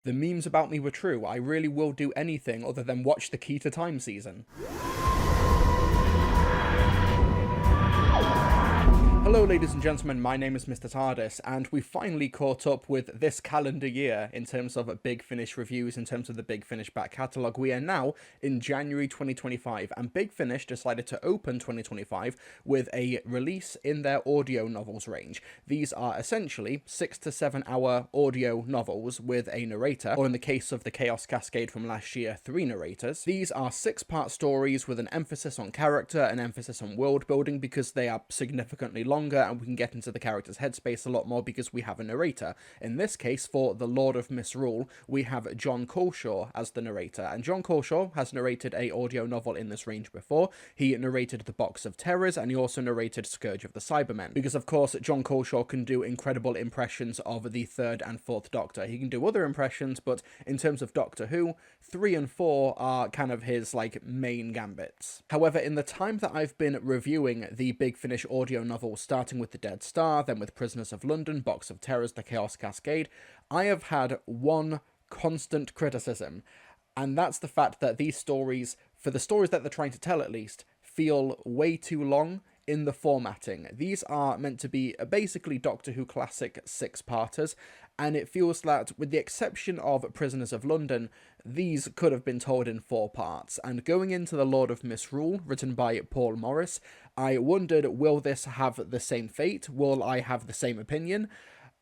The memes about me were true. I really will do anything other than watch the Key to Time season. Hello ladies and gentlemen, my name is Mr. TARDIS, and we finally caught up with this calendar year in terms of Big Finish reviews, in terms of the Big Finish back catalogue. We are now in January 2025, and Big Finish decided to open 2025 with a release in their audio novels range. These are essentially 6 to 7 hour audio novels with a narrator, or in the case of the Chaos Cascade from last year, 3 narrators. These are 6-part stories with an emphasis on character, an emphasis on world building, because they are significantly longer and we can get into the character's headspace a lot more because we have a narrator. In this case, for The Lord of Misrule, we have Jon Culshaw as the narrator, and Jon Culshaw has narrated a audio novel in this range before. He narrated The Box of Terrors, and he also narrated Scourge of the Cybermen, because of course Jon Culshaw can do incredible impressions of the 3rd and 4th Doctor. He can do other impressions, but in terms of Doctor Who, 3 and 4 are kind of his main gambits. However, in the time that I've been reviewing the Big Finish audio novels, starting with The Dead Star, then with Prisoners of London, Box of Terrors, The Chaos Cascade, I have had one constant criticism, and that's the fact that these stories, for the stories that they're trying to tell at least, feel way too long in the formatting. These are meant to be basically Doctor Who classic 6-parters, and it feels that, with the exception of Prisoners of London, these could have been told in 4 parts. And going into The Lord of Misrule, written by Paul Morris, I wondered, will this have the same fate? Will I have the same opinion?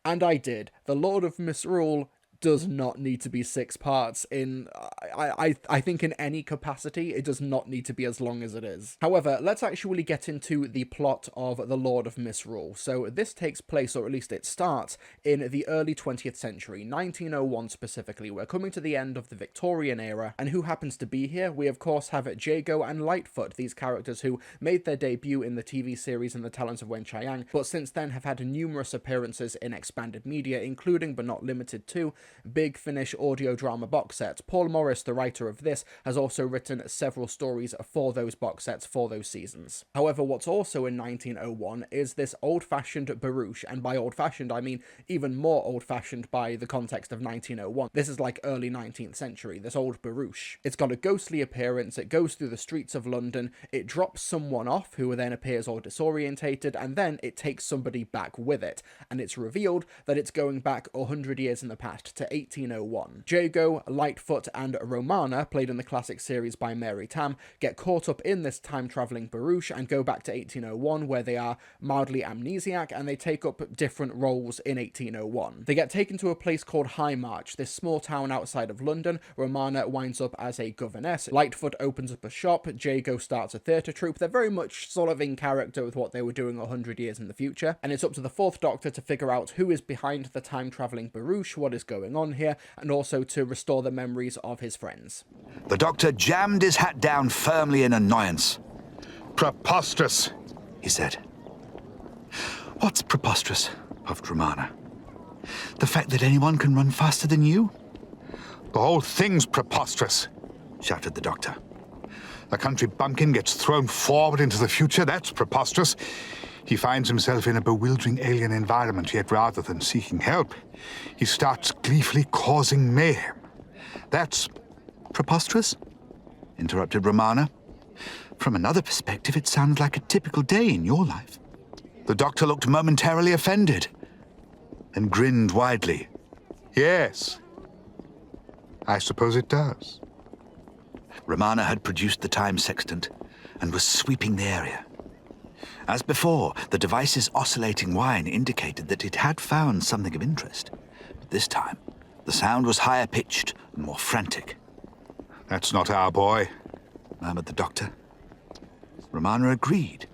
And I did. The Lord of Misrule does not need to be 6 parts in, I think in any capacity, it does not need to be as long as it is. However, let's actually get into the plot of The Lord of Misrule. So this takes place, or at least it starts, in the early 20th century, 1901 specifically. We're coming to the end of the Victorian era, and who happens to be here? We of course have Jago and Lightfoot, these characters who made their debut in the TV series In the Talons of Weng-Chiang, but since then have had numerous appearances in expanded media, including but not limited to Big Finish audio drama box sets. Paul Morris, the writer of this, has also written several stories for those box sets for those seasons. However, what's also in 1901 is this old-fashioned barouche, and by old-fashioned I mean even more old-fashioned by the context of 1901. This is like early 19th century, this old barouche. It's got a ghostly appearance, it goes through the streets of London, it drops someone off who then appears all disorientated, and then it takes somebody back with it, and it's revealed that it's going back 100 years in the past to 1801. Jago, Lightfoot, and Romana, played in the classic series by Mary Tamm, get caught up in this time-travelling barouche and go back to 1801, where they are mildly amnesiac, and they take up different roles in 1801. They get taken to a place called High March, this small town outside of London. Romana winds up as a governess, Lightfoot opens up a shop, Jago starts a theatre troupe. They're very much sort of in character with what they were doing 100 years in the future, and it's up to the 4th Doctor to figure out who is behind the time-travelling barouche, what is going on here, and also to restore the memories of his friends. The Doctor jammed his hat down firmly in annoyance. Preposterous, he said. What's preposterous? Puffed Romana. The fact that anyone can run faster than you? the whole thing's preposterous, shouted the Doctor. A country bumpkin gets thrown forward into the future, that's preposterous. He finds himself in a bewildering alien environment, yet rather than seeking help, he starts gleefully causing mayhem. That's preposterous? Interrupted Romana. From another perspective, it sounds like a typical day in your life. The Doctor looked momentarily offended, then grinned widely. Yes, I suppose it does. Romana had produced the time sextant and was sweeping the area. As before, the device's oscillating whine indicated that it had found something of interest. But this time, the sound was higher pitched and more frantic. That's not our boy, murmured the Doctor. Romana agreed.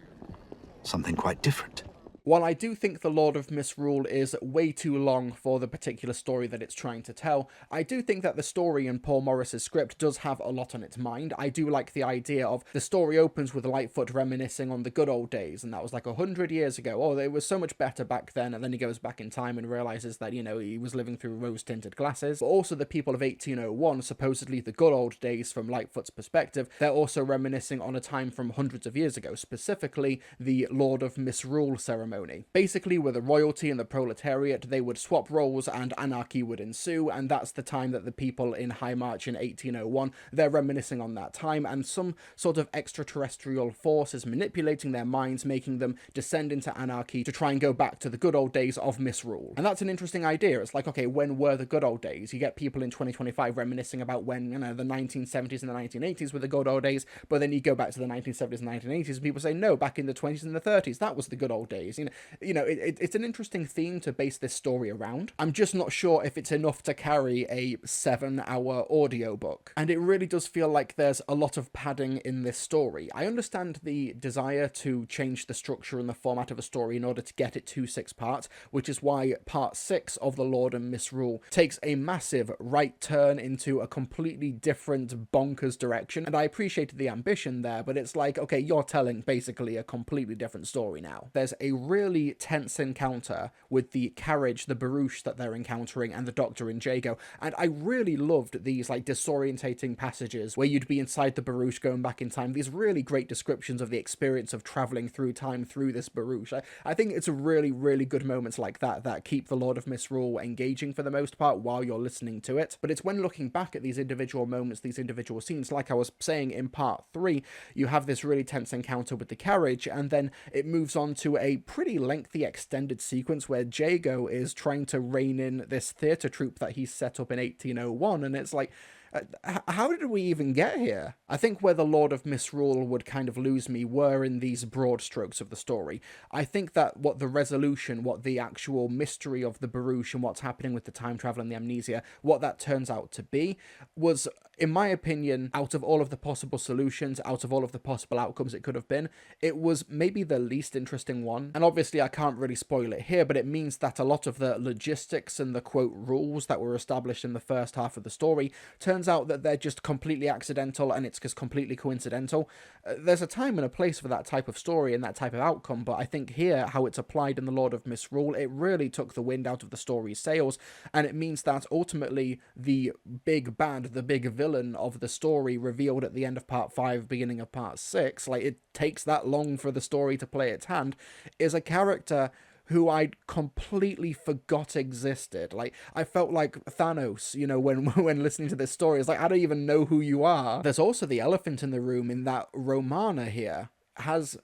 Something quite different. While I do think The Lord of Misrule is way too long for the particular story that it's trying to tell, I do think that the story in Paul Morris's script does have a lot on its mind. I do like the idea of the story opens with Lightfoot reminiscing on the good old days, and that was like 100 years ago. Oh, it was so much better back then, and then he goes back in time and realizes that, you know, he was living through rose-tinted glasses. But also the people of 1801, supposedly the good old days from Lightfoot's perspective, they're also reminiscing on a time from hundreds of years ago, specifically the Lord of Misrule ceremony ceremony. Basically, with the royalty and the proletariat, they would swap roles and anarchy would ensue, and that's the time that the people in High March in 1801, they're reminiscing on that time, and some sort of extraterrestrial force is manipulating their minds, making them descend into anarchy to try and go back to the good old days of misrule. And that's an interesting idea. It's like, okay, when were the good old days? You get people in 2025 reminiscing about when, the 1970s and the 1980s were the good old days, but then you go back to the 1970s and 1980s and people say, no, back in the 20s and the 30s, that was the good old days. It's an interesting theme to base this story around. I'm just not sure if it's enough to carry a 7-hour audiobook. And it really does feel like there's a lot of padding in this story. I understand the desire to change the structure and the format of a story in order to get it to 6 parts, which is why part 6 of The Lord and Misrule takes a massive right turn into a completely different bonkers direction. And I appreciated the ambition there, but it's like, okay, you're telling basically a completely different story now. There's a really tense encounter with the carriage, the barouche that they're encountering, and the Doctor and Jago, and I really loved these like disorientating passages where you'd be inside the barouche going back in time. These really great descriptions of the experience of traveling through time through this barouche. I think it's a really, really good moments like that keep The Lord of Misrule engaging for the most part while you're listening to it. But it's when looking back at these individual moments, these individual scenes, like I was saying in part 3, you have this really tense encounter with the carriage, and then it moves on to a pretty lengthy extended sequence where Jago is trying to rein in this theatre troupe that he set up in 1801, and it's like, how did we even get here? I think where The Lord of Misrule would kind of lose me were in these broad strokes of the story. I think that what the resolution, what the actual mystery of the barouche and what's happening with the time travel and the amnesia, what that turns out to be, was, in my opinion, out of all of the possible solutions, out of all of the possible outcomes it could have been, it was maybe the least interesting one. And obviously I can't really spoil it here, but it means that a lot of the logistics and the quote rules that were established in the first half of the story turns out that they're just completely accidental and it's just completely coincidental. There's a time and a place for that type of story and that type of outcome, but I think here, how it's applied in The Lord of Misrule, it really took the wind out of the story's sails, and it means that ultimately the big bad, the big villain of the story revealed at the end of part 5, beginning of part 6, like it takes that long for the story to play its hand, is a character who I'd completely forgot existed. Like, I felt like Thanos, when listening to this story. It's like, I don't even know who you are. There's also the elephant in the room in that Romana here has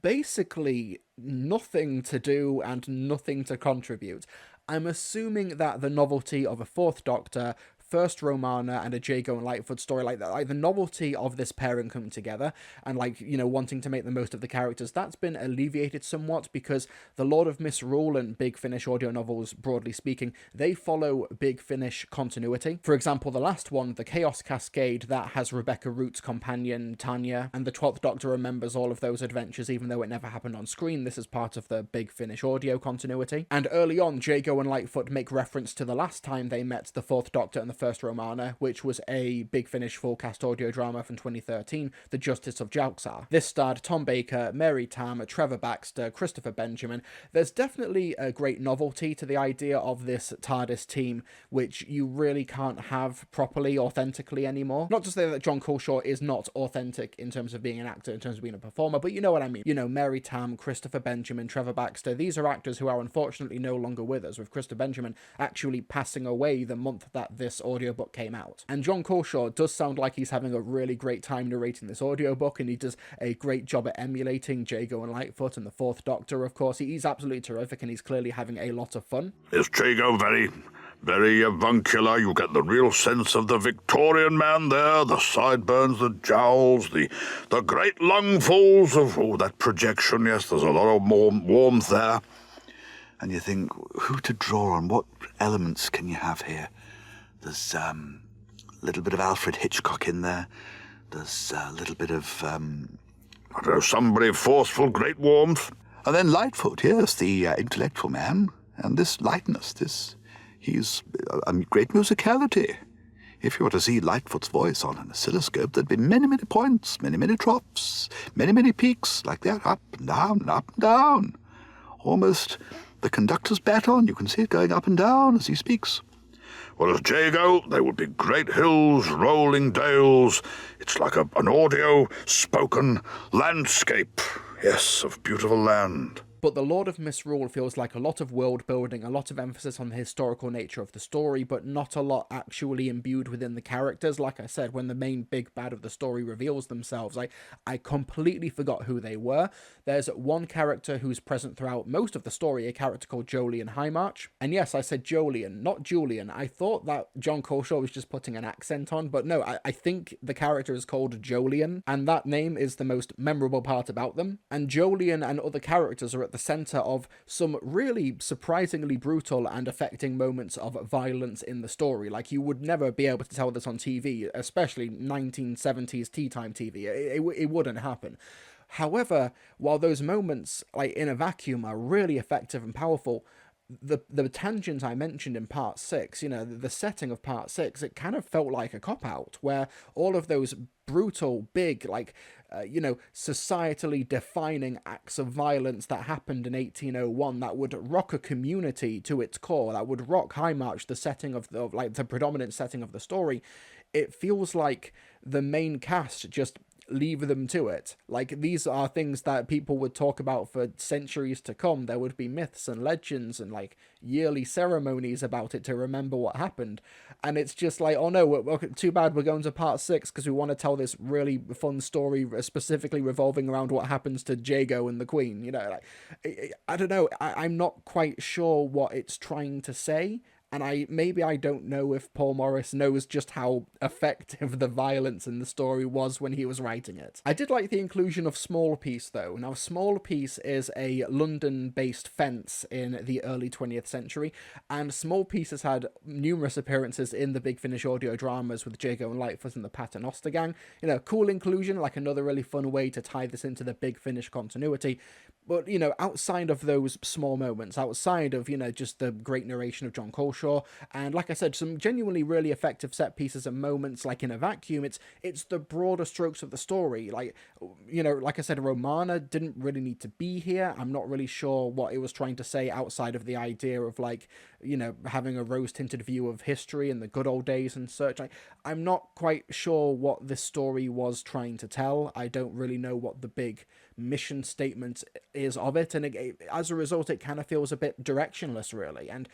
basically nothing to do and nothing to contribute. I'm assuming that the novelty of a 4th Doctor, first Romana and a Jago and Lightfoot story like that, like the novelty of this pairing coming together and wanting to make the most of the characters, that's been alleviated somewhat because The Lord of Misrule and Big Finish audio novels, broadly speaking, they follow Big Finish continuity. For example, the last one, The Chaos Cascade, that has Rebecca Root's companion Tanya, and the 12th Doctor remembers all of those adventures even though it never happened on screen. This is part of the Big Finish audio continuity. And early on, Jago and Lightfoot make reference to the last time they met the 4th Doctor and the first Romana, which was a Big Finish full cast audio drama from 2013, The Justice of Jalxar. This starred Tom Baker, Mary Tam, Trevor Baxter, Christopher Benjamin. There's definitely a great novelty to the idea of this TARDIS team, which you really can't have properly, authentically anymore. Not to say that John Culshaw is not authentic in terms of being an actor, in terms of being a performer, but you know what I mean. Mary Tam, Christopher Benjamin, Trevor Baxter, these are actors who are unfortunately no longer with us, with Christopher Benjamin actually passing away the month that this audiobook came out. And John Culshaw does sound like he's having a really great time narrating this audiobook, and he does a great job at emulating Jago and Lightfoot and the 4th Doctor, of course. He's absolutely terrific, and he's clearly having a lot of fun. Is Jago very avuncular? You get the real sense of the Victorian man there, the sideburns, the jowls, the great lungfuls of that projection. Yes, there's a lot of more warmth there. And you think, who to draw on? What elements can you have here? There's a little bit of Alfred Hitchcock in there. There's a little bit of... I don't know, somebody forceful, great warmth. And then Lightfoot, yes, the intellectual man. And this lightness, he's a great musicality. If you were to see Lightfoot's voice on an oscilloscope, there'd be many, many points, many, many troughs, many, many peaks, like that, up and down and up and down. Almost the conductor's baton, you can see it going up and down as he speaks. Whereas Jago, they would be great hills, rolling dales. It's like an audio spoken landscape, yes, of beautiful land. But The Lord of Misrule feels like a lot of world building, a lot of emphasis on the historical nature of the story, but not a lot actually imbued within the characters. Like I said, when the main big bad of the story reveals themselves, I completely forgot who they were. There's one character who's present throughout most of the story, a character called Jolien Highmarch. And yes, I said Jolien, not Julian. I thought that Jon Culshaw was just putting an accent on, but no, I think the character is called Jolien, and that name is the most memorable part about them. And Jolien and other characters are at the center of some really surprisingly brutal and affecting moments of violence in the story. Like, you would never be able to tell this on TV, especially 1970s tea time TV. It wouldn't happen. However, while those moments, like in a vacuum, are really effective and powerful, the tangent I mentioned in part 6, the setting of part 6, it kind of felt like a cop-out, where all of those brutal, big, societally defining acts of violence that happened in 1801 that would rock a community to its core, that would rock Highmarch, the setting of the predominant setting of the story, it feels like the main cast just leave them to it. Like, these are things that people would talk about for centuries to come. There would be myths and legends and yearly ceremonies about it to remember what happened, and it's just like, oh no, too bad, we're going to part 6 because we want to tell this really fun story specifically revolving around what happens to Jago and the Queen. I don't know, I'm not quite sure what it's trying to say. And I don't know if Paul Morris knows just how effective the violence in the story was when he was writing it. I did like the inclusion of Small Piece, though. Now, Small Piece is a London-based fence in the early 20th century, and Small Piece has had numerous appearances in the Big Finish audio dramas with Jago and Lightfoot and the Paternoster Gang. Cool inclusion, like another really fun way to tie this into the Big Finish continuity. But, outside of those small moments, outside of, just the great narration of Jon Culshaw, and like I said, some genuinely really effective set pieces and moments, like in a vacuum, it's the broader strokes of the story. Like I said, Romana didn't really need to be here. I'm not really sure what it was trying to say outside of the idea of, having a rose-tinted view of history and the good old days and such. I'm not quite sure what this story was trying to tell. I don't really know what the big mission statement is of it, and as a result, it kind of feels a bit directionless, really. And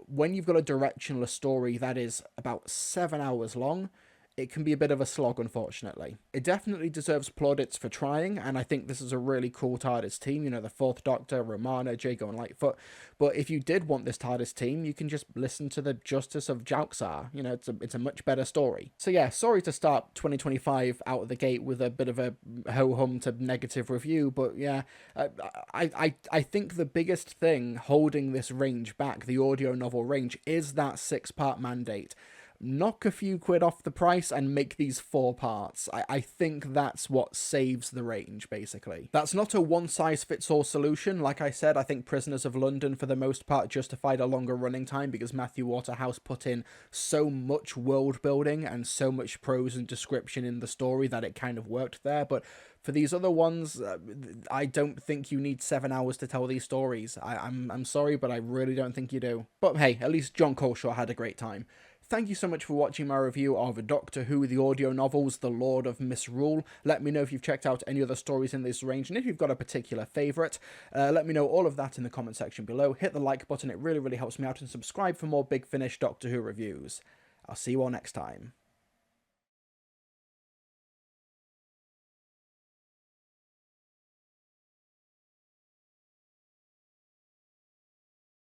when you've got a directionless story that is about 7 hours long, it can be a bit of a slog, unfortunately. It definitely deserves plaudits for trying, and I think this is a really cool TARDIS team, the Fourth Doctor, Romana, Jago and Lightfoot. But if you did want this TARDIS team, you can just listen to the Justice of Jauxar. It's a much better story. So yeah, sorry to start 2025 out of the gate with a bit of a ho-hum to negative review, but yeah, I think the biggest thing holding this range back, the audio novel range, is that 6-part mandate. Knock a few quid off the price and make these 4 parts. I think that's what saves the range, basically. That's not a one-size-fits-all solution. Like I said, I think Prisoners of London, for the most part, justified a longer running time because Matthew Waterhouse put in so much world building and so much prose and description in the story that it kind of worked there. But for these other ones, I don't think you need 7 hours to tell these stories. I'm sorry, but I really don't think you do. But hey, at least Jon Culshaw had a great time. Thank you so much for watching my review of Doctor Who, the audio novels, The Lord of Misrule. Let me know if you've checked out any other stories in this range, and if you've got a particular favourite. Let me know all of that in the comment section below. Hit the like button, it really, really helps me out, and subscribe for more Big Finish Doctor Who reviews. I'll see you all next time.